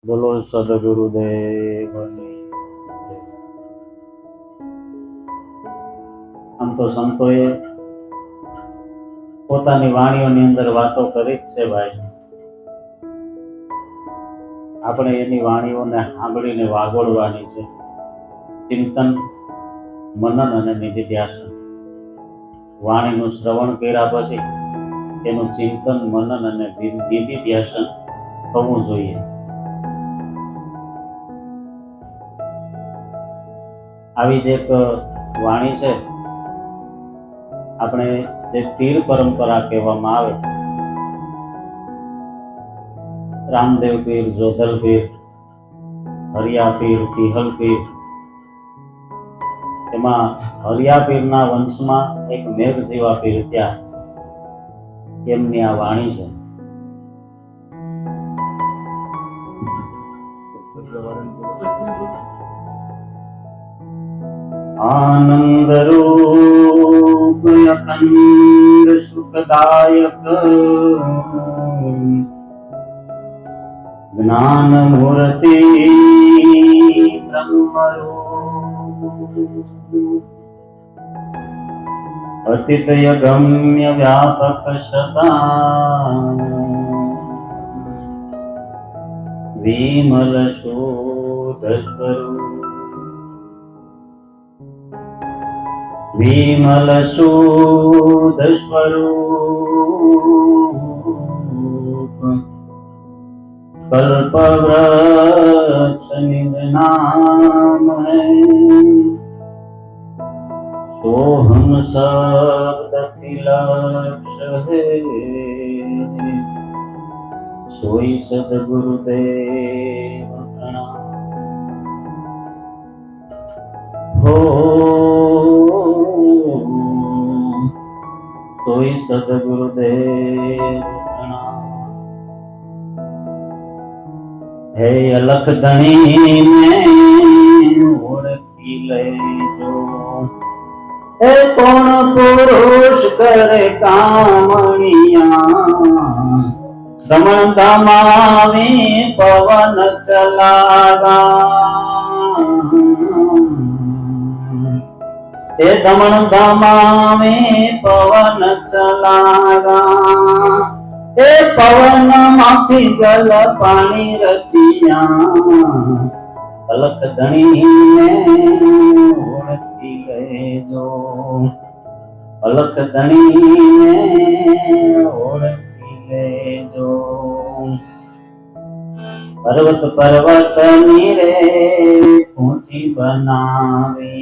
બોલો સદગુરુદેવની. આમ તો સંતોએ પોતાની વાણીઓની અંદર વાતો કરી જ છે ભાઈ. આપણે એની વાણીઓને સાંભળીને વાગોળવાની છે. ચિંતન, મનન અને નિધિધ્યાસન. વાણીનું શ્રવણ કર્યા પછી એનું ચિંતન, મનન અને નિધિધ્યાસન થવું જોઈએ. આવી જ એક વાણી છે, આપણે જે પીર પરંપરા કહેવામાં આવે, રામદેવ પીર, જોધલ પીર, હરિયા પીર, ટિહલ પીર. એમાં હરિયા પીરના વંશમાં એક મેઘજીવા પીર થયા. એમની આ વાણી છે. આનંદ રૂપ અખંડ સુખદાયક, જ્ઞાન મૂર્તિ બ્રહ્મરૂપ, અતિતય ગમ્ય વ્યાપક સદા, વિમલ શુદ્ધ સ્વરૂપ, વિમલ શુદ્ધ સ્વરૂપ, कल्प वृक्ष निज नाम है, सोहम शब्द लक्ष्य है, सोई सद्गुरुदेव प्रणाम हो, सोई सद्गुरुदेव प्रणाम। हे अलख धणी ने ओळखी लेजो, हे कोण पुरुष करे कामणिया, दमन दमावे पवन चलावा, हे दमन दमावे पवन चलावा, हे पवन माथी जल पानी रचिया, अलख धणी ने ओळखी लेजो, अलख धणी ने ओळखी लेजो। पर्वत पर्वत नीरे ऊंची बनावी,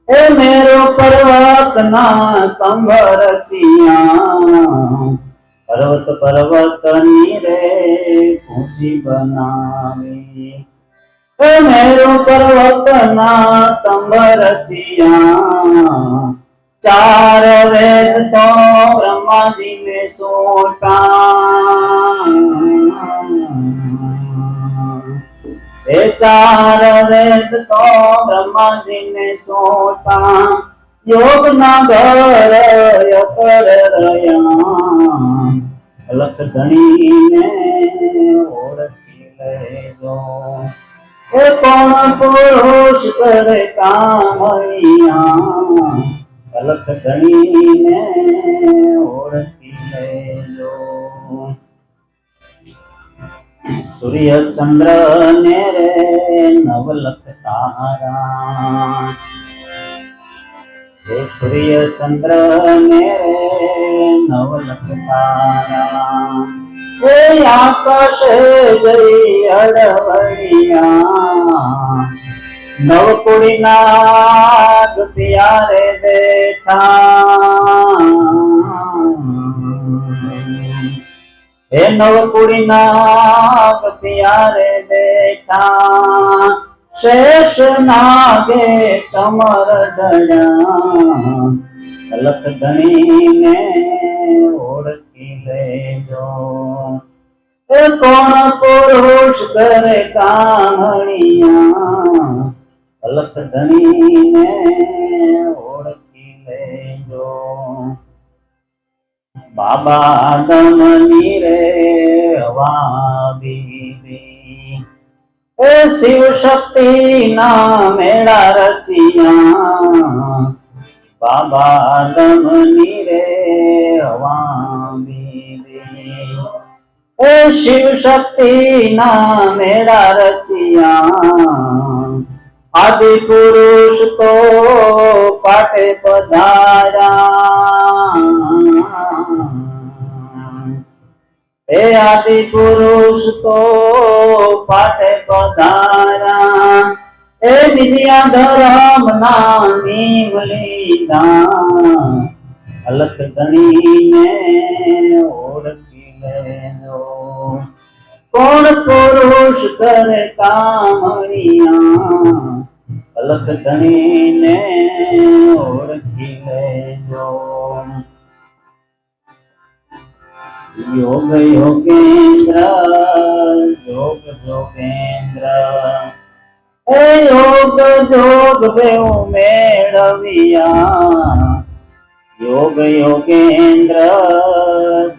हे मेरो पर्वत ना स्तंभ रचिया, पर्वत पर्वत नीरे ऊंची बनावी, हे मेरो पर्वत ना स्तंभ रचिया, चार वेद तो ब्रह्मा जी ने सोटा, हे चार वेद तो ब्रह्मा जी ने सोटा, योग नागर यकर रया, अलख धणी ने ओळखी लेजो, हे कोण पुरुष करे कामणिया, अलख धणी ने ओळखी लेजो। सूर्य चंद्र ने रे नवलख तारा, हे सूर्य चंद्र मेरे नवलख तारा, हे आकाश जय अड़वड़िया, नवकुड़ी नाग प्यारे बैठा, हे नवकुड़ी नाग प्यारे बैठा, शेष नागे चमर डया, अलख धणी ने ओळखी लेजो, हे कोण पुरुष करे कामणिया, अलख धणी ने ओळखी लेजो। बाबा दमनी रे हवा बीबी, એ શિવ શક્તિ ના મેળા રચિયા બાબા દમની રે હવામી એ શિવ શક્તિ ના મેળા રચિયા આદિ પુરુષ તો પાટે પધાર્યા એ આદિ પુરુષ તો પાટે પધાર્યા એ નિજિયા ધર્મ ના નિયમ લીધા અલખ ધણી ને ઓળખી લેજો કોણ પુરુષ કરે કામણિયા અલખ ધણી ને ઓળખી લેજો યોગ યોગેન્દ્ર જોગ જોગેન્દ્ર એ યોગ જોગ બેઉ મેળવ્યા યોગ યોગેન્દ્ર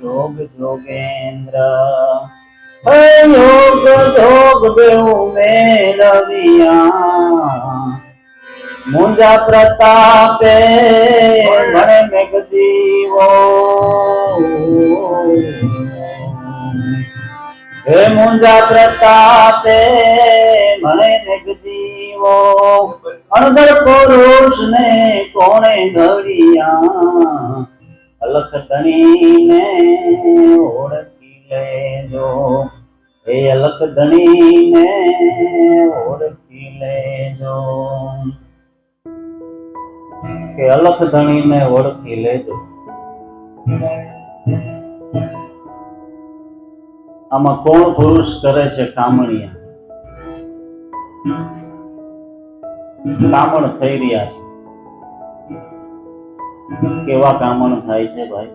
જોગ જોગેન્દ્ર એ યોગ જોગ બેઉ મેળવ્યા મુંજા પ્રતાપે મળે મેઘ જીવો હે મુંજા પ્રતાપે મળે મેઘ જીવો અણગળ પુરુષ ને કોણે ઘડિયા અલખ ધણી ને ઓળખી લેજો હે અલખ ધણી ને ઓળખી લેજો કે અલખ ધણી ને ઓળખી લેજો આમાં કોણ પુરુષ કરે છે કામણિયા કામણ થઈ રહ્યા છે કેવા કામણ થાય છે ભાઈ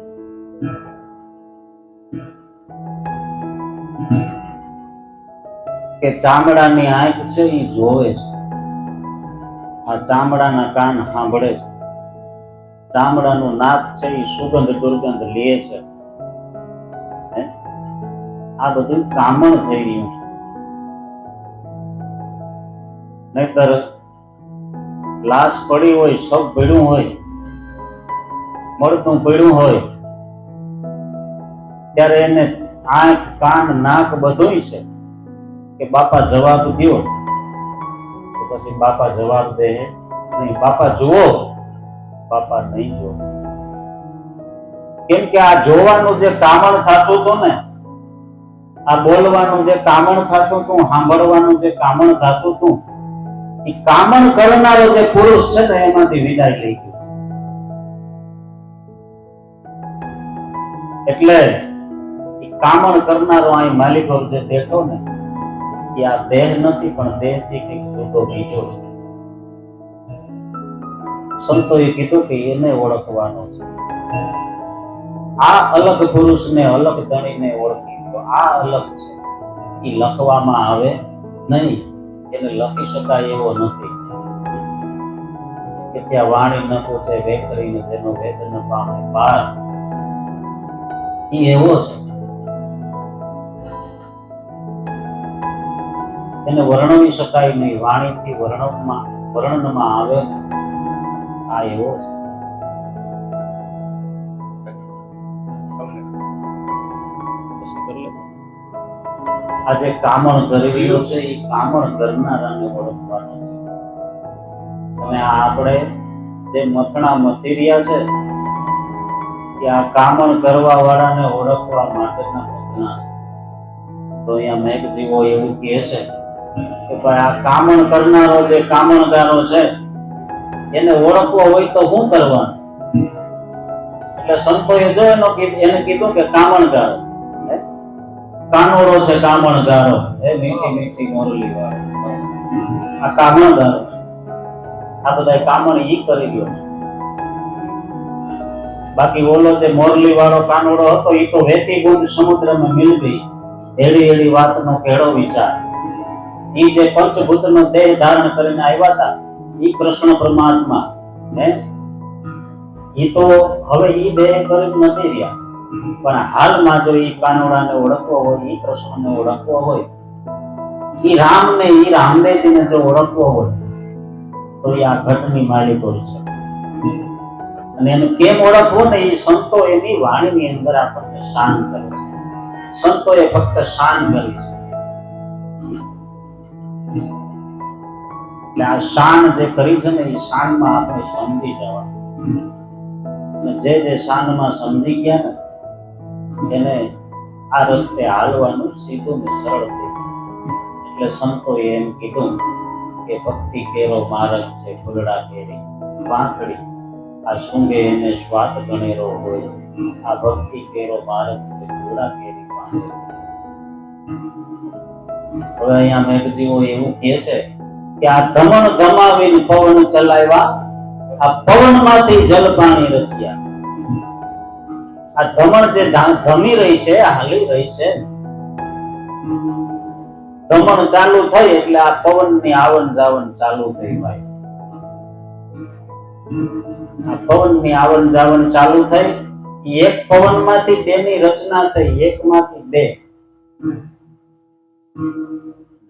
કે ચામડાની આંખ છે એ જોવે છે આ ચામડાના કાન સાંભળે છે ચામડાનું નાક છે એ સુગંધ દુર્ગંધ લે છે આ બધું કામણ થઈ રહ્યું છે નહીતર લાશ પડી હોય સબ પડ્યું હોય મળતું પડ્યું હોય ત્યારે એને આંખ કાન નાક બધું છે કે બાપા જવાબ દ્યો તો પછી બાપા જવાબ દે નહીં બાપા જુઓ બાપા નહીં જો કેમ કે આ જોવાનું જે કામણ થતું હતું ને આ બોલવાનું જે કામણ થતું હતું સાંભળવાનું જે કામણ થતું હતું એ કામણ કરનારો જે પુરુષ છે ને એમાંથી વિદાય લઈ ગયો એટલે એ કામણ કરનારો અહીં માલિકો જે બેઠો ને એ આ દેહ નથી પણ દેહ થી કઈક જુદો બીજો છે સંતોએ કીધું કે એને ઓળખવાનો છે આ અલગ પુરુષને અલગ ધણીને ઓળખી આ અલગ છે એ લખવામાં આવે નહીં એને લખી શકાય એવો નથી કે ત્યાં વાણી ન પહોંચે વેકરીને જેનો વેદ ન પામે પાર એ એવો છે એને વર્ણવી શકાય નહીં વાણીથી વર્ણનમાં આવે આ એવો છે આ જે કામણ કરી રહ્યો છે એ કામણ કરનારાને ઓળખવાનો છે અને આપણે જે મથણા મથી રહ્યા છે કે આ કામણ કરવા વાળાને ઓળખવા માટેના મથણા છે તો અહીંયા મેઘજીવો એવું કહે છે કે ભાઈ આ કામણ કરનારો જે કામણગારો છે એને ઓળખવો હોય તો શું કરવાનું એટલે સંતોએ જો એને કીધું કે કામણગારો કાનોડો છે કામણગારો એ મીઠી મીઠી મોરલી વાળો આ કામણગારો આ બધા કામણ ઈ કરી ગયો છે બાકી ઓલો જે મોરલી વાળો કાનોડો હતો ઈ તો વેતી બુંદ સમુદ્રમાં મિલ ગઈ એડી એડી વાતનો કેળો વિચાર ઈ જે પંચભૂતનો દેહ ધારણ કરીને આવ્યા હતા ઈ કૃષ્ણ પરમાત્મા હે ઈ તો હવે ઈ દેહ કરી નથી રહ્યા પણ હાલમાં જો ઈ કાનોડાને ઓળખવો હોય ઈ કૃષ્ણને ઓળખવો હોય ઈ રામ ને ઈ રામદેવજીને જો ઓળખવો હોય તો એ આ ઘટની માલિક હોય છે. અને એને કેમ ઓળખવું ને, એ સંતો એની વાણીની અંદર આપણને શાન કરે છે. સંતોએ ફક્ત શાન કરી છે. એટલે આ શાન જે કરી છે ને, એ શાનમાં આપણે સમજી જવાનું. જે શાનમાં સમજી ગયા ને એને આ રસ્તે હાલવાનું સીધું ને સરળ થઈ ગયું. એટલે સંતોએ એમ કીધું કે ભક્તિ કેરો માર્ગ છે ફૂલડા કેરી વાંકડી, આ સૂંઘે એને સ્વાદ ગણેરો હોય. આ ભક્તિ કેરો માર્ગ છે ફૂલડા કેરી વાંકડી. હવે અહીંયા મેઘજીવો એવું કહે છે કે આ ધમણ ધમાવીને પવન ચલાવ્યા, આ પવન માંથી જલ પાણી રચ્યા. આ ધમણ જે ધમી રહી છે, હાલી રહી છે, ધમણ ચાલુ થઈ એટલે આ પવન ની આવન જાવન ચાલુ થઈ ભાઈ. આ પવન ની આવન જાવન ચાલુ થઈ. એક પવન માંથી બે ની રચના થઈ, એક માંથી બે.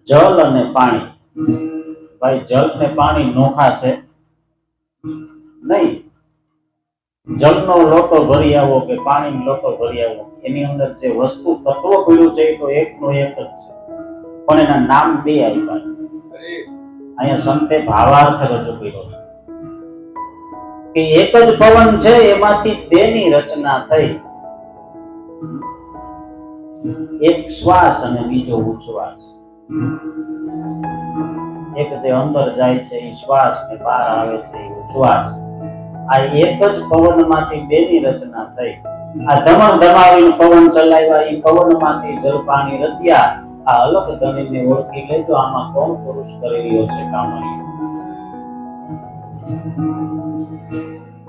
જલ અને પાણી. ભાઈ જલ ને પાણી નોખા છે નહીં. જલનો લોટો ભરી આવો કે પાણીનો લોટો ભરી આવો, એની અંદર જે વસ્તુ તત્વ પીડ્યું છે એ તો એકનો એક જ છે, પણ એના નામ બે આપ્યા છે. અહીંયા સંતે ભાવાર્થ રજૂ કર્યો છે કે એક જ પવન છે, એમાંથી બે ની રચના થઈ. એક શ્વાસ અને બીજો ઉચ્છ્વાસ. એક જે અંદર જાય છે એ શ્વાસ ને બહાર આવે છે એ ઉચ્છ્વાસ. આ એક જ પવન માંથી બે ની રચના થઈ. આ ધમણ ધમાવીને પવન ચલાવ્યા, એ પવન માંથી જલ પાણી રચ્યા. આ અલગ ધણીને ઓળખી લેજો, આમાં કોણ પુરુષ કરી રહ્યો છે કામણી.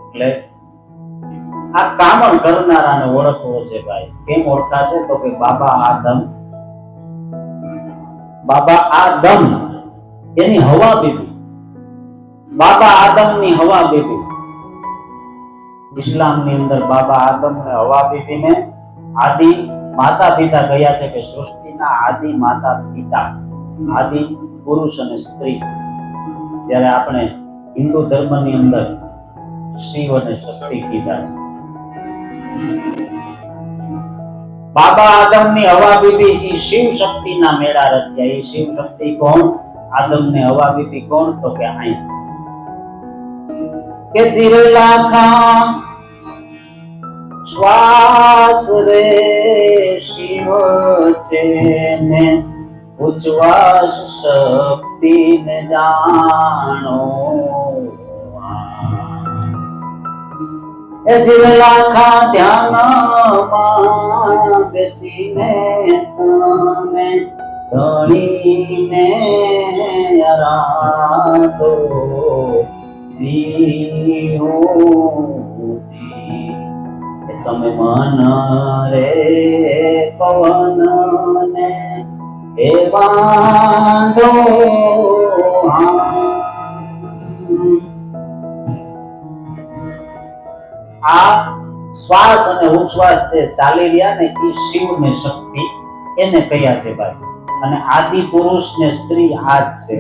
એટલે આ કામણ કરનારાને ઓળખવો છે ભાઈ. કેમ ઓળખાશે તો કે બાબા આદમ એની હવા બીબી. બાબા આદમ ની હવા બીબી. ઇસ્લામ ની અંદર બાબા આદમ ને હવા બીબી ને આદિ માતા પિતા ગયા છે કે સૃષ્ટિના આદિ માતા પિતા, આદિ પુરુષ અને સ્ત્રી. જ્યારે આપણે હિન્દુ ધર્મની અંદર શિવ અને શક્તિ કીધા છે. બાબા આદમ ની હવા બીબી ઈ શિવ શક્તિ ના મેળા રચ્યા. ઈ શિવ શક્તિ કોણ? આદમ ને હવા બીબી કોણ? તો કે અહીં કે જીરેલા ખા શ્વાસ રે શિવ છે ને ઉચ્છ્વાસ શક્તિ ને જાણો. એ જીરેલા ખા ધ્યાનમાં બેસીને તમે ધણીને આરાધો જી હો જી. તમે મન રે પવન ને એ બાંધો. આ શ્વાસ અને ઉચ્છ્વાસ જે ચાલી રહ્યા ને એ શિવ ને શક્તિ એને કયા છે ભાઈ. અને આદિ પુરુષ ને સ્ત્રી આ જ છે.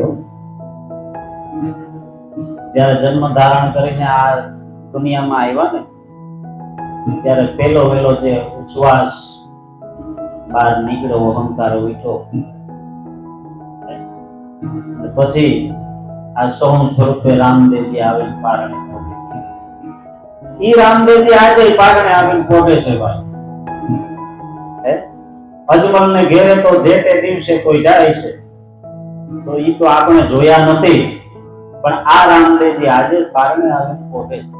જયારે જન્મ ધારણ કરીને આ દુનિયામાં આવ્યા ને ત્યારે પેલો વેલો જે ઉચ્છ્વાસ બહાર નીકળ્યો, અહંકાર ઉઠ્યો, પછી આ સોમ સ્વરૂપે રામદેવજી આવીને પારણે પહોંચે. ઈ રામદેવજી આજે પારણે આવીને પહોંચે છે ભાઈ. અજમલ ને ઘેરે તો જે તે દિવસે કોઈ જાય છે તો ઈ તો આપણે જોયા નથી, પણ આ રામદેવજી આજે પારણે આવીને પહોંચે છે.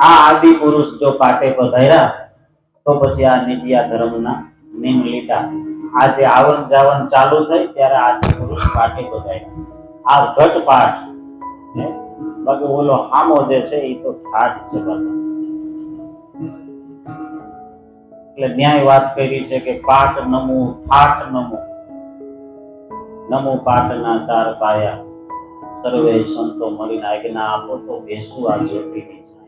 આ આદિ પુરુષ જો પાટે પધાર્યા તો પછી આ નિજિયા ધર્મના નિયમ લીધા. આ જે આવન જાવન ચાલુ થઈ ત્યારે આદિ પુરુષ પાટે પધાર્યા. આ ઘટ પાઠ, બાકી ઓલો હામો જે છે એ તો ઠાઠ છે બાબા. એટલે ન્યાય વાત કરી છે કે પાઠ નમો ઠાઠ નમો. નમો પાઠના ચાર પાયા, સર્વે સંતો મળીને આજ્ઞા આપો તો બેસું આ જ્યોતિની છાયા.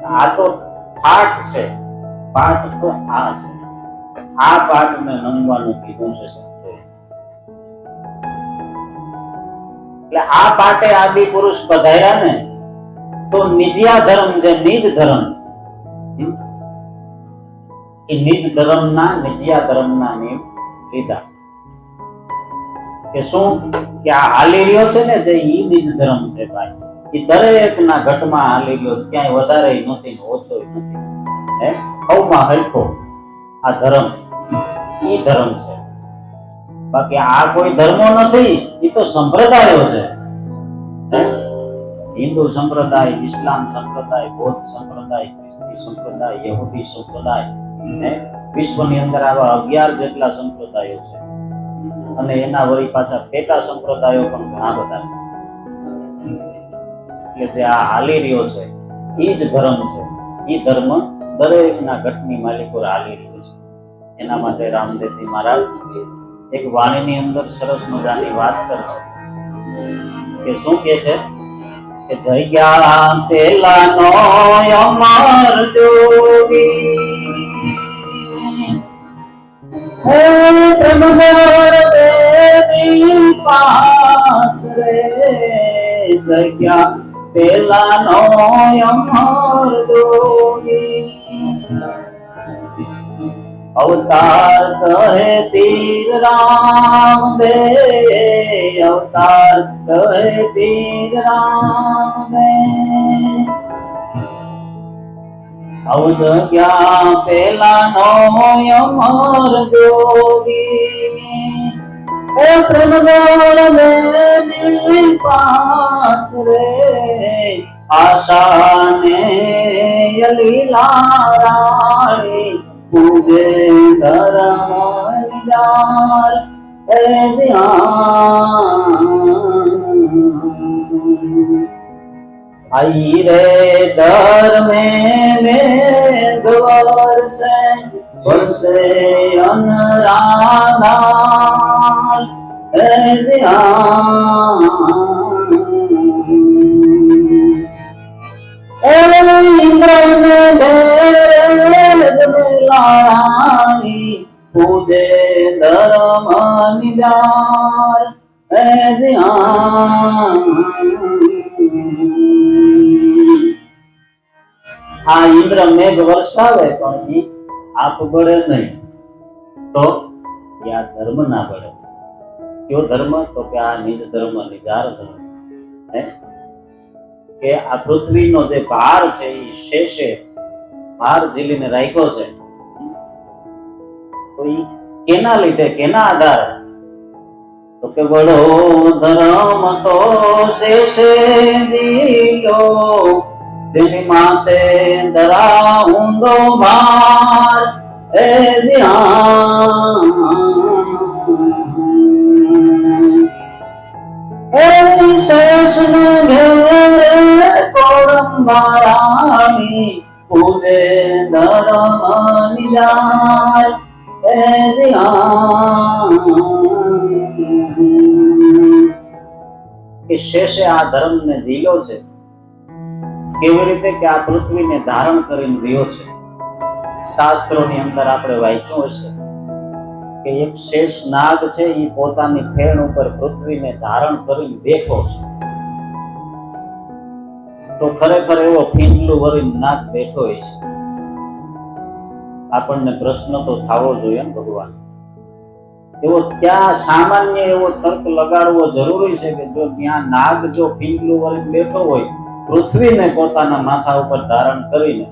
આ તો ઠાઠ છે, પાઠ તો આ છે. આ પાઠને નમવાનું કીધું છે સંતોએ. એટલે આ પાટે આદિ પુરુષ પધાર્યા ને તો નિજ્યા ધર્મ, જે નિજ ધર્મ, એ નિજ ધર્મના, નિજ્યા ધર્મના નિયમ લીધા. કે શું? કે આ હાલી રહ્યો છે ને જે ઈ નિજ ધર્મ છે ભાઈ. એ દરેકના ઘટમાં હાલી રહ્યો છે, ક્યાંય વધારે નથી ને ઓછો નથી. હે, સૌમાં હરખો આ ધર્મ, ઈ ધર્મ છે. બાકી આ કોઈ ધર્મો નથી, એ તો સંપ્રદાયો છે. હિન્દુ સંપ્રદાય, ઇસ્લામ સંપ્રદાય, બૌદ્ધ સંપ્રદાય, ખ્રિસ્તી સંપ્રદાય, યહૂદી સંપ્રદાય, વિશ્વની અંદર આવા 11 જેટલા સંપ્રદાયો છે. અને એના વળી પાછા પેટા સંપ્રદાયો પણ ઘણા બધા છે. એટલે જે આ હાલી રહ્યો છે એ જ ધર્મ છે. એ ધર્મ દરેકના ઘટની માલિકો હાલી રહ્યો છે. એના માટે રામદેવજી મહારાજ એક વાણીની અંદર સરસ મજાની વાત કરશે. કે શું કે છે? કે જગ્યા પેલાનો અમર જોગી, હે પ્રમોદ દેવી પાસ રે, જગ્યા પેલાનો અમર જોગી, અવતાર કહે પીર રામ દે, અવતાર કહે પીર રામ દે, અવ જગ્યા પેલાનો અમર જોગી, હે પ્રમોદ દેવી પાસ રે, આશાને લીલા રાણી, પૂજે ધર્મ નિજાર એ ધ્યાન, आई रे धर्मे मेघ वर्षे, वर्षे अनराधार ए ध्यान, इंद्र ने घेरे लारानी, पूजे धर्म निजार ए ध्यान. આ ઇન્દ્ર મેઘ વર્ષાવે પણ ઈ આપ બળે નહીં, તો આ ધર્મ ના બળે. કયો ધર્મ? તો કે આ નિજ ધર્મ, નિજાર ધર્મ. કે આ પૃથ્વીનો જે ભાર છે એ શેષે ભાર ઝીલીને રાખ્યો છે, તો ઈ કેના લીધે, કેના આધારે? તો કે વડો ધર્મ તો શેષે ઝીલો, જેની માતે ધરાઉંદો ભાર એ ધ્યાન, એ શેષને ઘેરે કોડંબા રાણી, પૂજે ધર્મ નિજાર એ ધ્યાન. કે શેષે આ ધર્મને ઝીલો છે. કેવી રીતે? કે આ પૃથ્વીને ધારણ કરીને રહ્યો છે. શાસ્ત્રોની અંદર આપણે વાંચ્યું હશે કે એક શેષ નાગ છે, એ પોતાની ફેણ ઉપર પૃથ્વીને ધારણ કરીને બેઠો છે. તો ખરેખર એવો ફીંડલું વરીને નાગ બેઠો હોય છે. આપણને પ્રશ્ન તો થવો જોઈએ ને ભગવાન, એવો ત્યાં સામાન્ય એવો તર્ક લગાડવો જરૂરી છે કે જો ત્યાં નાગ જો ફીંડલું વરીને બેઠો હોય, પૃથ્વીને પોતાના માથા ઉપર ધારણ કરીને,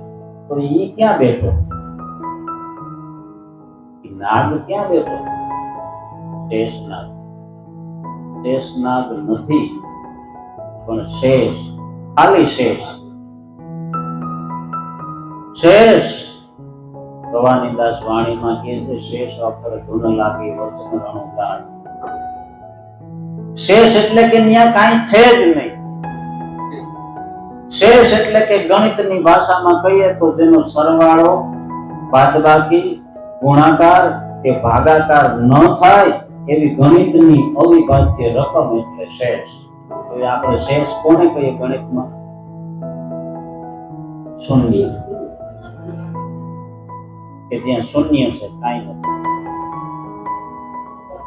તો ઈ ક્યાં બેઠો? નાગ ક્યાં બેઠો? શેષનાગ. શેષનાગ નથી, પણ શેષ, ખાલી શેષ. શેષ ભવાનીદાસ વાણીમાં કહે છે, શેષ અખર ધૂન લાગી વચન રણુદાર. શેષ એટલે કે ત્યાં કાંઈ છે જ નહીં. શેષ એટલે કે ગણિતની ભાષામાં કહીએ તો જેનો સરવાળો, બાદબાકી, ગુણાકાર કે ભાગાકાર ન થાય એવી ગણિતની અવિભાજ્ય રકમ એટલે શેષ. તો આપણે શેષ કોને કહીએ ગણિતમાં? શૂન્ય, કે જ્યાં શૂન્ય છે, કાંઈ નથી.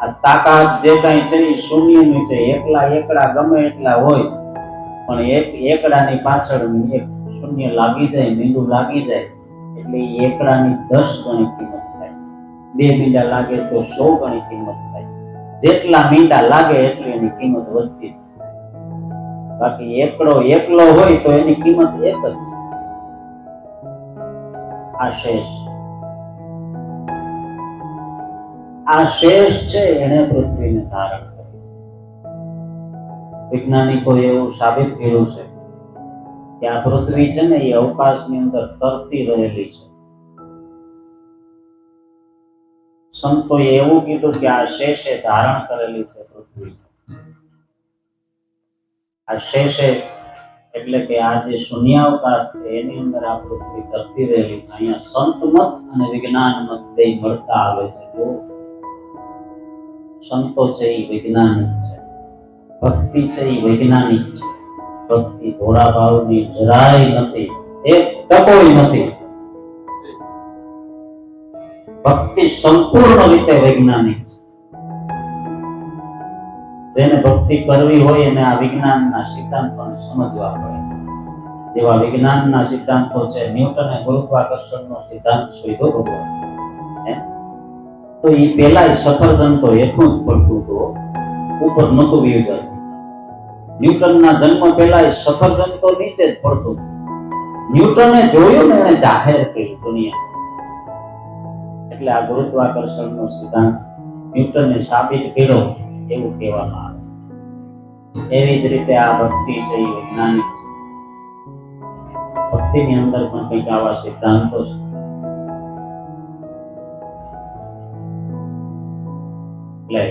આ તાકાત જે કાંઈ છે એ શૂન્યની છે. એકડા ગમે એટલા હોય, પણ એક એકડાની પાછળ એક શૂન્ય લાગી જાય, મીંડું લાગી જાય એટલે એ એકડાની 10 ગણી કિંમત થાય. 2 મીંડા લાગે તો 100 ગણી કિંમત થાય. જેટલા મીંડા લાગે એટલી એની કિંમત વધતી. બાકી એકડો એકલો હોય તો એની કિંમત એક જ છે. આ શેષ છે એને પૃથ્વીને ધારણ કરી છે. વૈજ્ઞાનિકોએ એવું સાબિત કર્યું છે કે આ પૃથ્વી છે ને એ અવકાશની અંદર તરતી રહેલી છે. સંતોએ એવું કીધું કે આ શેષે ધારણ કરેલી છે પૃથ્વી. આ શેષે એટલે કે આ જે શૂન્યાવકાશ છે એની અંદર આ પૃથ્વી તરતી રહેલી છે. અહીંયા સંત મત અને વિજ્ઞાન મત બે મળતા આવે છે. જો સંતો છે એ વૈજ્ઞાનિક છે, ભક્તિ છે એ વૈજ્ઞાનિક છે. ભક્તિ ભોળા ભાવની જરાય નથી, એક ટકોય નથી. ભક્તિ સંપૂર્ણ રીતે વૈજ્ઞાનિક છે. જેને ભક્તિ કરવી હોય એને આ વિજ્ઞાનના સિદ્ધાંતોને સમજવા પડે. જેવા વિજ્ઞાનના સિદ્ધાંતો છે, ન્યૂટને ગુરુત્વાકર્ષણનો સિદ્ધાંત શોધ્યો ભગવાન, તો એ પેલા સફરજન તો હેઠું જ પડતું તો ઉપર નહોતું વયું જતું. ન્યૂટનના જન્મ પહેલા સફરજન તો નીચે જ પડતું. ન્યૂટને જોયું ને એને જાહેર કર્યું દુનિયા. એટલે આ ગુરુત્વાકર્ષણનો સિદ્ધાંત ન્યૂટને સાબિત કર્યો એવું કહેવામાં આવે. એવી જ રીતે આ ભક્તિ છે એ વૈજ્ઞાનિક છે. ભક્તિની અંદર પણ કંઈક આવા સિદ્ધાંતો છે. એટલે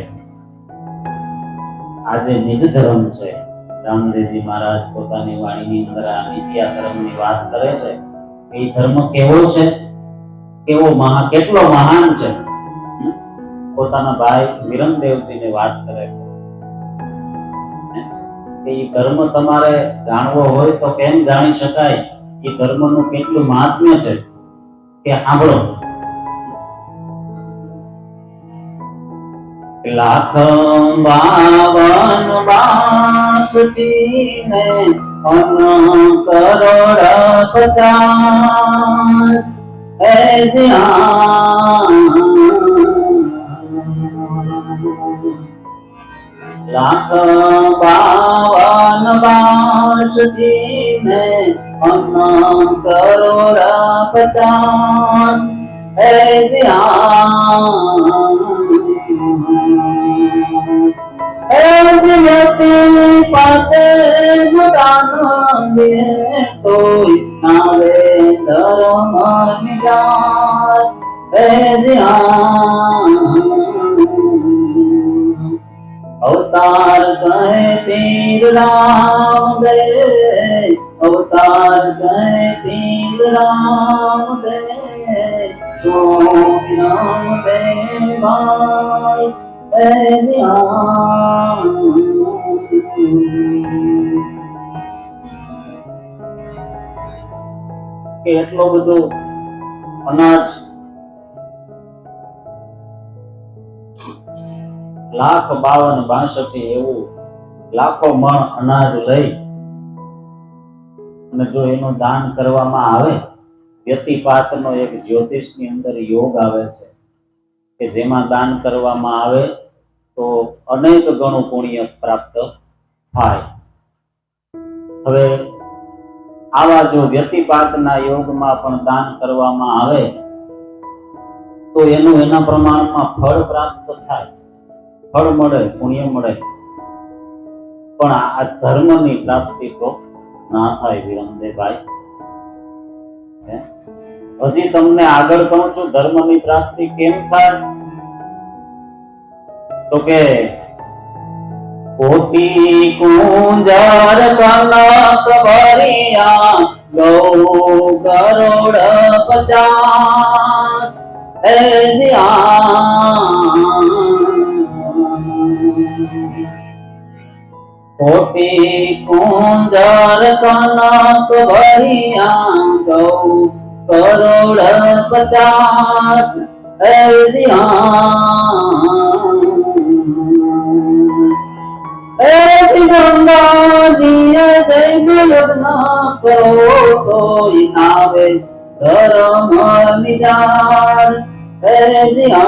આજે નિજ ધર્મ છે. રામદેવજી મહારાજ પોતાની વાણીની અંદર આ નિજિયા ધર્મની વાત કરે છે. એ ધર્મ કેવો છે, કેટલો મહાન છે. પોતાના ભાઈ વિરમદેવજીને વાત કરે છે કે એ ધર્મ તમારે જાણવો હોય તો કેમ જાણી શકાય? એ ધર્મનું કેટલું મહાત્મ્ય છે કે સાંભળો. લાખ 52 ને 50 હે ધ્યાન. લાખ 52 ને 50 હે ધ્યાન. પાતે ગુદાન દે તોય નાવે ધર્મ નિજાર હે ધ્યાન. અવતાર કહે પીર રામ દે, અવતાર કહે પીર રામ દે, સ્વામી રામ દે ભાઈ હે ધ્યાન. કે એટલો બધો અનાજ 1,52,62 એવું લાખો મણ અનાજ લઈ અને જો એનું દાન કરવામાં આવે, વ્યતિપાતનો એક જ્યોતિષની અંદર યોગ આવે છે કે જેમાં દાન કરવામાં આવે તો અનેક ગણું પુણ્ય પ્રાપ્ત થાય. હવે આવા જો વ્યતિપાતના યોગમાં પણ દાન કરવામાં આવે તો એનું એના પ્રમાણમાં ફળ પ્રાપ્ત થાય, ફળ મળે, પુણ્ય મળે. પણ આ ધર્મની પ્રાપ્તિ તો ના થાય વિરમદેવભાઈ. હજી તમને આગળ કહું છું ધર્મની પ્રાપ્તિ કેમ થાય તો કે કોટી કુંજર કનક ભરિયા ગૌ કરોડ 50 હે ધ્યાન. कोटि कुंजर कनक भरिया गौ करोड़ 50 जिया गंगा जी जैन यज्ञ करो तो नावे धर्म निजार जिया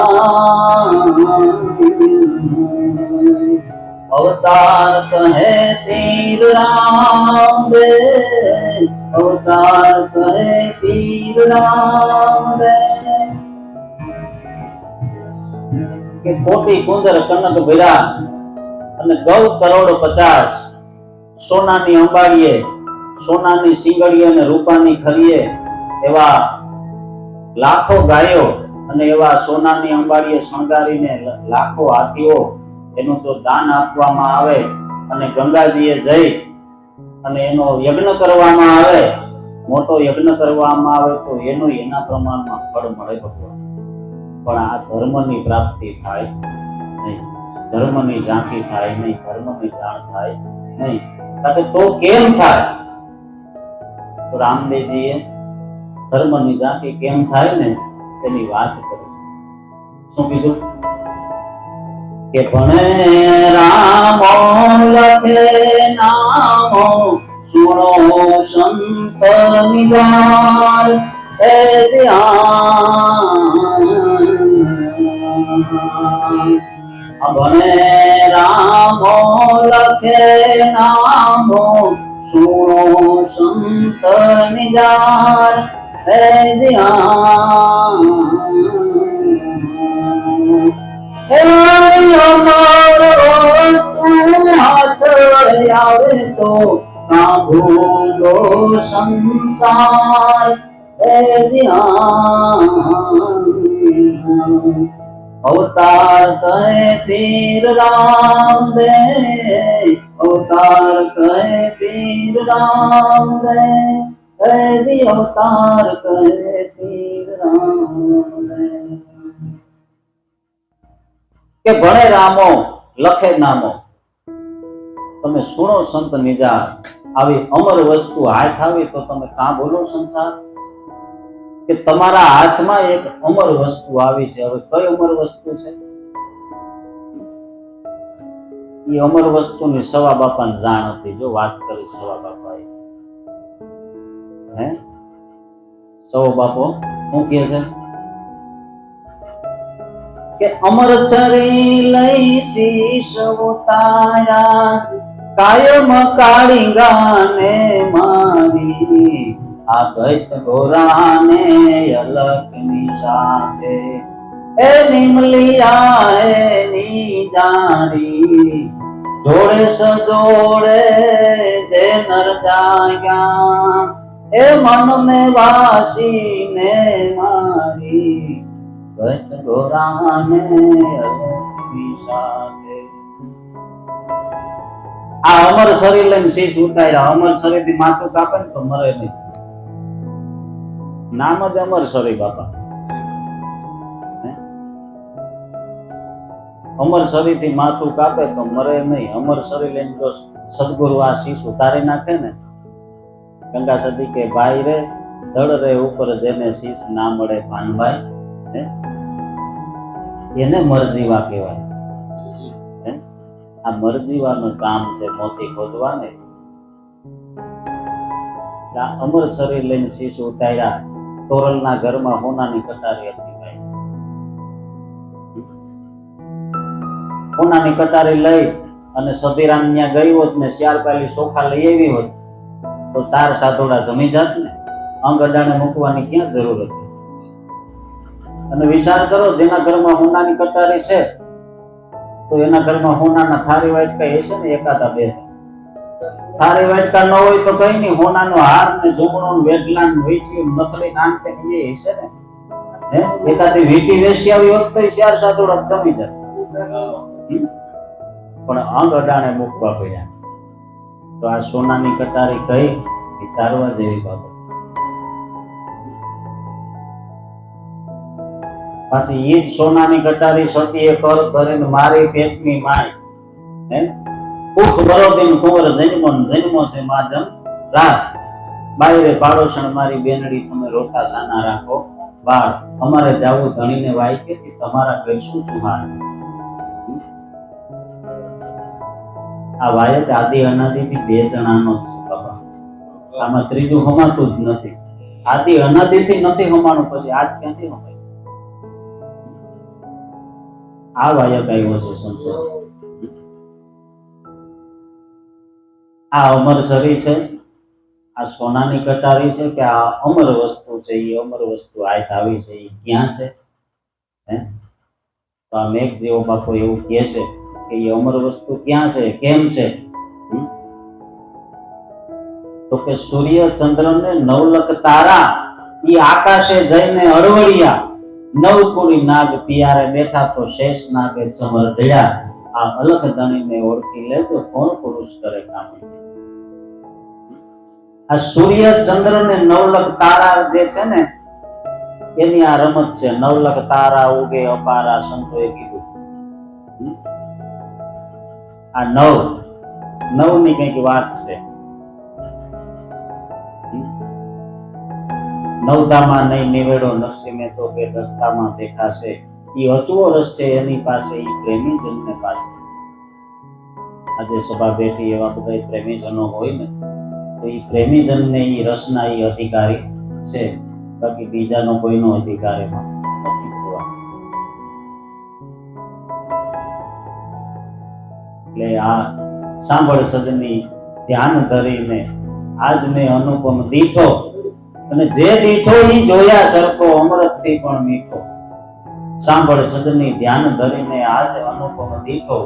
अवतार कहे पीर राम दे अवतार कहे पीर राम दे के कोटि कुंजर कनक भरा અને ગૌ કરોડ 50 સોનાની અંબાડીએ સોનાની સિંગડીએ અને રૂપાની ખરીએ એવા લાખો ગાયો અને એવા સોનાની અંબાડીએ શણગારીને લાખો હાથીઓ એનું જો દાન આપવામાં આવે અને ગંગાજીએ જઈ અને એનો યજ્ઞ કરવામાં આવે મોટો યજ્ઞ કરવામાં આવે તો એનું એના પ્રમાણમાં ફળ મળે ભગવાન પણ આ ધર્મની પ્રાપ્તિ થાય નહીં ધર્મની ઝાંખી થાય નહીં ધર્મની જાણ થાય નહીં કારણ તો કેમ થાય તો રામદેવજીએ ધર્મની ઝાંખી કેમ થાય ને તેની વાત કરી શું કીધું કે ભણે રામો લખે નામો સુનો સંત નિદાર એ ધ્યાન ભણે રામો લખે નામો સુનો સંત નિદાર એ ધ્યાન અમર વસ્તુ હાથ આવે તો કાબૂલો સંસાર એ ધ્યાન અવતાર કહે પીર રામ દે અવતાર કહે પીર રામ દે જી અવતાર કહે પીર રામ દે કે ભણે રામો લખે નામો તમે સુણો સંત નિજાર આવી અમર વસ્તુ હાથ આવી તો તમે કાં બોલો સંસાર કે તમારા હાથમાં એક અમર વસ્તુ આવી છે હવે કઈ અમર વસ્તુ છે એ અમર વસ્તુની સવા બાપાને જાણ હતી જો વાત કરી સવા બાપાએ હે સવા બાપો શું કહે છે કે અમર ચરી લઈ શીશ ઉતારા કાયમ કાળીંગાને મારી આ ગત ગોરાને અલકની સાથે એ નિમલિયા હે ની જાણી જોડે સજોડે જે નર જાગ્યા એ મન મે વાસીને મારી ગત ગોરાને અલકની સાથે આ અમર શરીર લઈને શીશ ઉતાર્યા અમર શરીર થી માથું કાપે ને તો મરે નહીં નામ જ અમર શરીર બાપા અમર શરીર થી માથું કાપે તો મરે નહીં અમર શરીર લઈને જો સદગુરુ આ શીશ ઉતારી નાખે ને ગંગા સદી કે ભાઈ રે ધડ રે ઉપર જેને શીશ ના મળે ભાનભાઈ એને મરજીવા કહેવાય આ મરજીવાનું કામ છે મોતી ખોજવાને અમર શરીર લઈને શીશ ઉતાર્યા તોરલના ઘરમાં હોનાની કટારી હતી ભાઈ હોનાની કટારી લઈ અને સધીરામ ત્યાં ગઈ હોત ને શ્યારપાલી ચોખા લઈ આવી હોત તો 4 સાધોડા જમી જાત ને અંગ અડાણે મૂકવાની ક્યાં જરૂર હતી અને વિચાર કરો જેના ઘરમાં હોનાની કટારી છે તો એના ઘરમાં હોનાના થારી વાટકા હશે ને એકાદા બે થારી વાટકા ન હોય તો કઈ નહીં હોનાનો હાર ને ઝુમણો ને વેટલા ને વીટી નથળી નાનતે ને એ હશે ને હે એકાદી વીટી વેસી આવી હોત તો 4 સાધોડા જમી જાત પણ અંગ અડાણે મૂકવા પડ્યા તો આ સોનાની કટારી કઈ વિચારવા જેવી બાબત પાછી ઈ જ સોનાની કટારી સતીએ કર ધરીને મારી પેટની માય હે ભૂખ બરોદીન કુંવર જન્મો છે માં જમ રાત બાયરે પાડોશણ મારી બેનડી તમે રોતા સાના રાખો બાળ અમારે જાવું ધણીને વાય કે તમારા કહીશું ચુહાણ આ વાયક આદિ અનાદિથી બે જણાનો જ છે બાબા આમાં ત્રીજું હમાતું જ નથી આદિ અનાદિથી નથી હમાણું પછી આજ ક્યાંથી હમાય આ વાયક આવ્યો છે સંતો આ અમર શરી છે આ સોનાની કટારી છે કે આ અમર વસ્તુ છે એ અમર વસ્તુ આયત આવી છે એ ક્યાં છે હે તો આ મેઘ જેવો બાપો એવું કહે છે કે એ અમર વસ્તુ ક્યાં છે કેમ છે તો કે સૂર્ય ચંદ્ર ને નવલખ તારા ઈ આકાશે જઈને અડવડિયા નવકુળી નાગ પિયારે બેઠા તો શેષ નાગે ચમર ઢળ્યા આ અલખ ધણીને ઓળખી લે તો કોણ પુરુષ કરે કામ આ સૂર્ય ચંદ્ર ને નવલખ તારા જે છે ને એની આ રમત છે નવલખ તારા ઉગે અપારા સંતોએ કીધું આ નવ ની કઈક વાત છે નવતામાં નહીં નિવેડો નરસિંહ તો કે દસ્તામાં દેખાશે ઈ અચવો રસ છે એની પાસે ઈ પ્રેમી જનને પાસે આજે સભા બેઠી એવા બધા પ્રેમી જનો હોય ને તો ઈ પ્રેમી જનને ઈ રસના ઈ અધિકારી છે બાકી બીજાનો કોઈનો અધિકાર એમાં નથી હોવા એટલે આ સાંભળ સજની ધ્યાન ધરીને આજ ને અનુપમ દીઠો અને જે દીઠો ઈ જોયા સરખો અમૃતથી પણ મીઠો સાંભળ સજની ધ્યાન ધરીને આજ અનુપમ દીઠો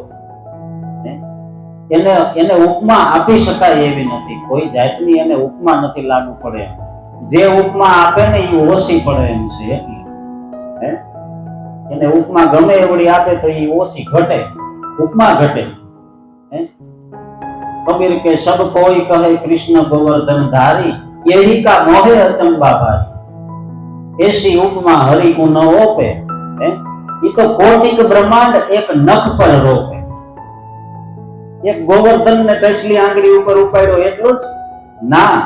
એને ઉપમા આપી શકાય એવી નથી કોઈ જાતની એને ઉપમા નથી લાગુ પડે જે ઉપમા આપે ને એ ઓછી પડે એમ છે એટલે એને ઉપમા ગમે એવડી આપે તો એ ઓછી ઘટે ઉપમા ઘટે કબીર કે સબ કોઈ કહે કૃષ્ણ ગોવર્ધન ધારી यही का मोहे अचंबा भारी ऐसी उपमा हरि को न ओपे ये तो कोटिक ब्रह्मांड एक नख पर रोपे एक गोवर्धन ने टचली आंगળી ઉપર ઉપાડ્યો એટલું જ ના